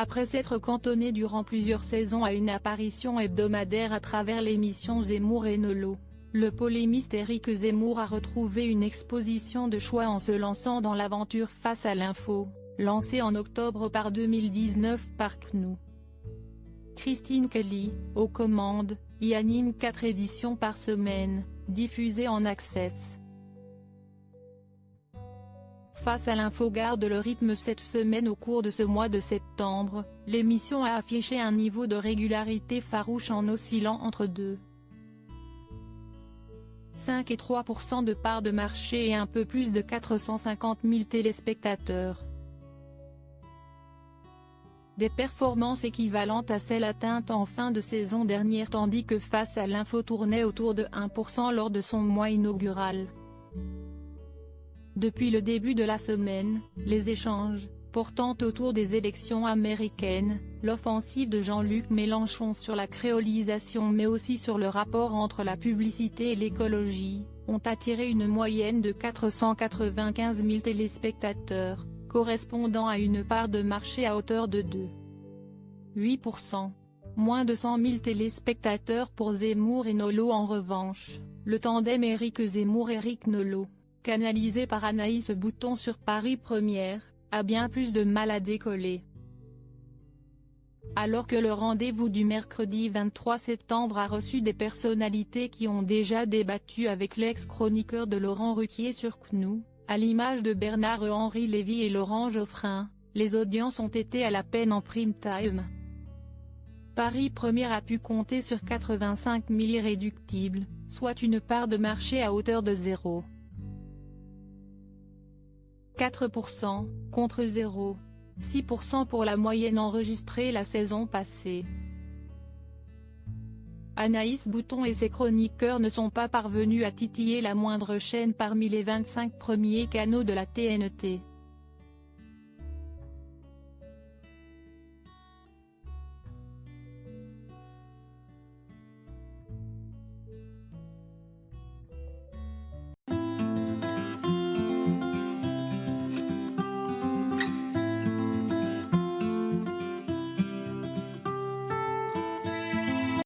Après s'être cantonné durant plusieurs saisons à une apparition hebdomadaire à travers l'émission Zemmour et Nolo, le polémiste Éric Zemmour a retrouvé une exposition de choix en se lançant dans l'aventure Face à l'info, lancée en octobre 2019 par CNews. Christine Kelly, aux commandes, y anime 4 éditions par semaine, diffusées en access. Face à l'info garde le rythme cette semaine. Au cours de ce mois de septembre, l'émission a affiché un niveau de régularité farouche en oscillant entre 2,5 et 3% de part de marché et un peu plus de 450 000 téléspectateurs. Des performances équivalentes à celles atteintes en fin de saison dernière, tandis que Face à l'info tournait autour de 1% lors de son mois inaugural. Depuis le début de la semaine, les échanges, portant autour des élections américaines, l'offensive de Jean-Luc Mélenchon sur la créolisation mais aussi sur le rapport entre la publicité et l'écologie, ont attiré une moyenne de 495 000 téléspectateurs, correspondant à une part de marché à hauteur de 2,8%. Moins de 100 000 téléspectateurs pour Zemmour et Nolo. En revanche, le tandem Éric Zemmour-Éric Nolo, canalisé par Anaïs Bouton sur Paris Première, a bien plus de mal à décoller. Alors que le rendez-vous du mercredi 23 septembre a reçu des personnalités qui ont déjà débattu avec l'ex-chroniqueur de Laurent Ruquier sur CNews, à l'image de Bernard-Henri Lévy et Laurent Geoffrin, les audiences ont été à la peine en prime time. Paris Première a pu compter sur 85 000 irréductibles, soit une part de marché à hauteur de 0,4%, contre 0,6% pour la moyenne enregistrée la saison passée. Anaïs Bouton et ses chroniqueurs ne sont pas parvenus à titiller la moindre chaîne parmi les 25 premiers canaux de la TNT.